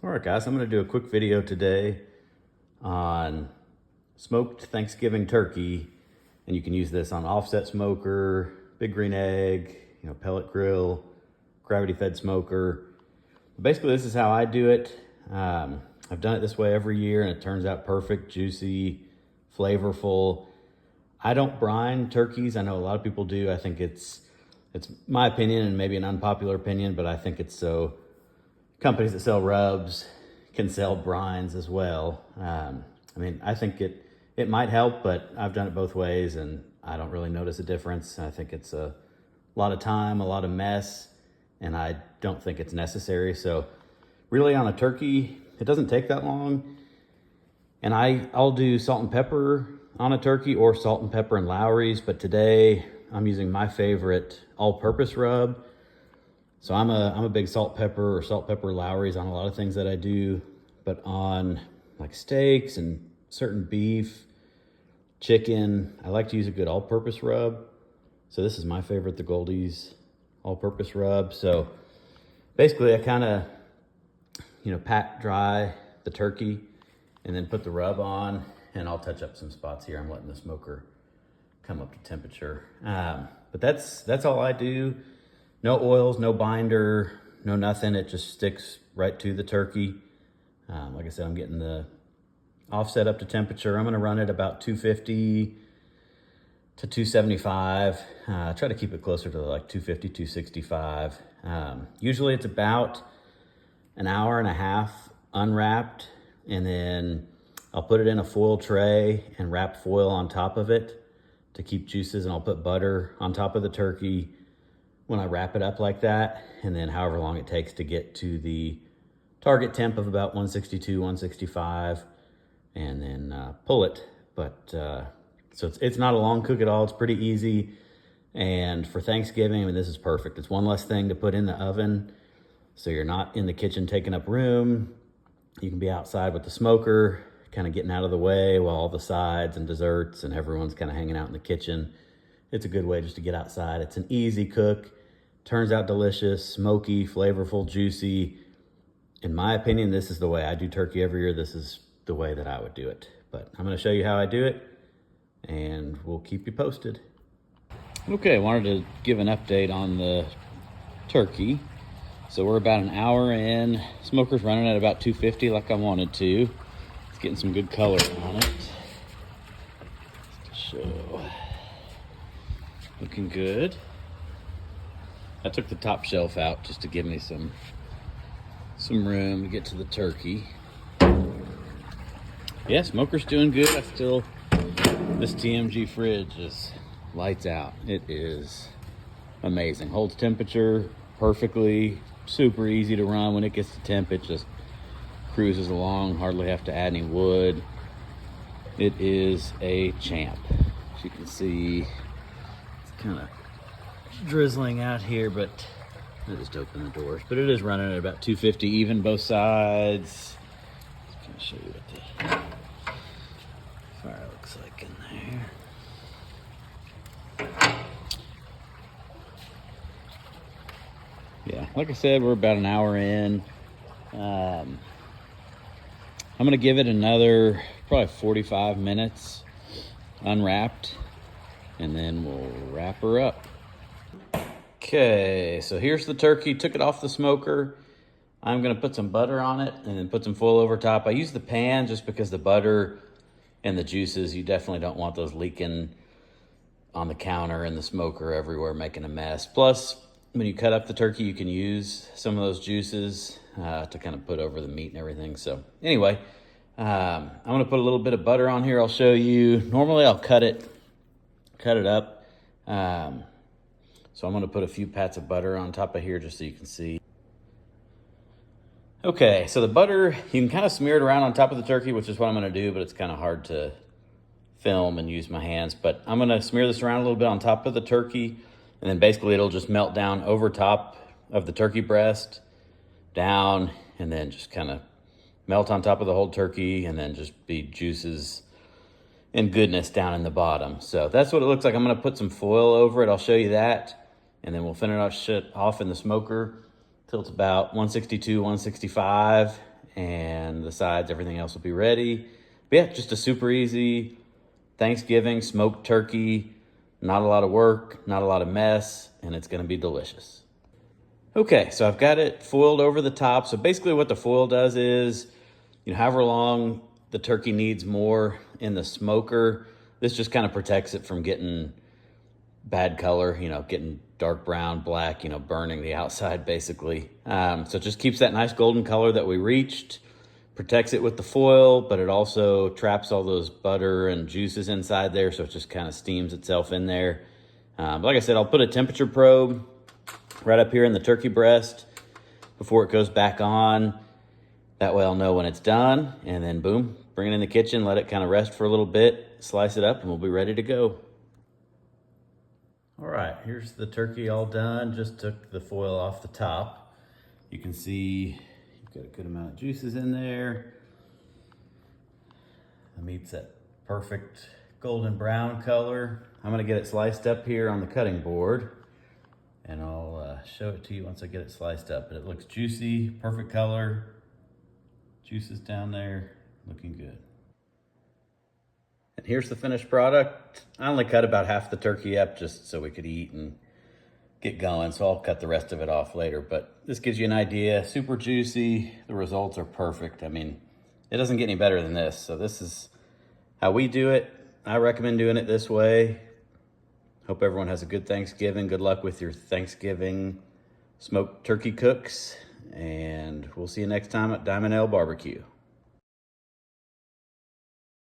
All right, guys, I'm going to do a quick video today on smoked Thanksgiving turkey, and you can use this on offset smoker, big green egg, pellet grill, gravity fed smoker. Basically, this is how I do it. I've done it this way every year, and it turns out perfect, juicy, flavorful. I don't brine turkeys. I know a lot of people do. I think it's my opinion, and maybe an unpopular opinion, but I think it's so companies that sell rubs can sell brines as well. I think it might help, but I've done it both ways and I don't really notice a difference. I think it's a lot of time, a lot of mess, and I don't think it's necessary. So really on a turkey, it doesn't take that long. And I'll do salt and pepper on a turkey or salt and pepper and Lowry's, but today I'm using my favorite all-purpose rub. So I'm a big salt pepper Lowry's on a lot of things that I do, but on like steaks and certain beef, chicken, I like to use a good all-purpose rub. So this is my favorite, the Goldie's all-purpose rub. So basically I kind of, pat dry the turkey and then put the rub on, and I'll touch up some spots here. I'm letting the smoker come up to temperature. But that's all I do. No oils, no binder, no nothing. It just sticks right to the turkey. Like I said, I'm getting the offset up to temperature. I'm gonna run it about 250 to 275. Try to keep it closer to like 250, 265. Usually it's about an hour and a half unwrapped, and then I'll put it in a foil tray and wrap foil on top of it to keep juices, and I'll put butter on top of the turkey when I wrap it up like that, and then however long it takes to get to the target temp of about 162, 165, and then pull it. But so it's not a long cook at all. It's pretty easy. And for Thanksgiving, this is perfect. It's one less thing to put in the oven, so you're not in the kitchen taking up room. You can be outside with the smoker, kind of getting out of the way while all the sides and desserts and everyone's kind of hanging out in the kitchen. It's a good way just to get outside. It's an easy cook. Turns out delicious, smoky, flavorful, juicy. In my opinion, this is the way I do turkey every year. This is the way that I would do it. But I'm gonna show you how I do it, and we'll keep you posted. Okay, I wanted to give an update on the turkey. So we're about an hour in. Smoker's running at about 250 like I wanted to. It's getting some good color on it. Just to show. Looking good. I took the top shelf out just to give me some room to get to the turkey. Yeah, smoker's doing good. This TMG fridge is lights out. It is amazing. Holds temperature perfectly, super easy to run. When it gets to temp, it just cruises along, hardly have to add any wood. It is a champ. As you can see, it's kind of drizzling out here, but I just open the doors. But it is running at about 250 even, both sides. Just gonna show you what the fire looks like in there. Yeah, like I said, we're about an hour in. I'm gonna give it another probably 45 minutes unwrapped, and then we'll wrap her up. Okay, so here's the turkey. Took it off the smoker. I'm gonna put some butter on it and then put some foil over top. I use the pan just because the butter and the juices, you definitely don't want those leaking on the counter and the smoker everywhere, making a mess. Plus, when you cut up the turkey, you can use some of those juices to kind of put over the meat and everything. So anyway, I'm gonna put a little bit of butter on here. I'll show you. Normally I'll cut it up. So I'm gonna put a few pats of butter on top of here just so you can see. Okay, so the butter, you can kind of smear it around on top of the turkey, which is what I'm gonna do, but it's kind of hard to film and use my hands. But I'm gonna smear this around a little bit on top of the turkey, and then basically it'll just melt down over top of the turkey breast, down, and then just kind of melt on top of the whole turkey, and then just be juices and goodness down in the bottom. So that's what it looks like. I'm gonna put some foil over it. I'll show you that. And then we'll finish it off in the smoker till it's about 162, 165. and the sides, everything else will be ready. But yeah, just a super easy Thanksgiving smoked turkey. Not a lot of work, not a lot of mess, and it's gonna be delicious. Okay, so I've got it foiled over the top. So basically what the foil does is, however long the turkey needs more in the smoker, this just kind of protects it from getting bad color, getting dark brown, black, burning the outside basically. So it just keeps that nice golden color that we reached, protects it with the foil, but it also traps all those butter and juices inside there, so it just kind of steams itself in there. But like I said, I'll put a temperature probe right up here in the turkey breast before it goes back on. That way I'll know when it's done, and then boom, bring it in the kitchen, let it kind of rest for a little bit, slice it up, and we'll be ready to go. All right, here's the turkey all done. Just took the foil off the top. You can see you've got a good amount of juices in there. The meat's that perfect golden brown color. I'm gonna get it sliced up here on the cutting board, and I'll show it to you once I get it sliced up. But it looks juicy, perfect color. Juices down there, looking good. And here's the finished product. I only cut about half the turkey up just so we could eat and get going, so I'll cut the rest of it off later. But this gives you an idea. Super juicy. The results are perfect. I mean, it doesn't get any better than this. So this is how we do it. I recommend doing it this way. Hope everyone has a good Thanksgiving. Good luck with your Thanksgiving smoked turkey cooks. And we'll see you next time at Diamond L Barbecue.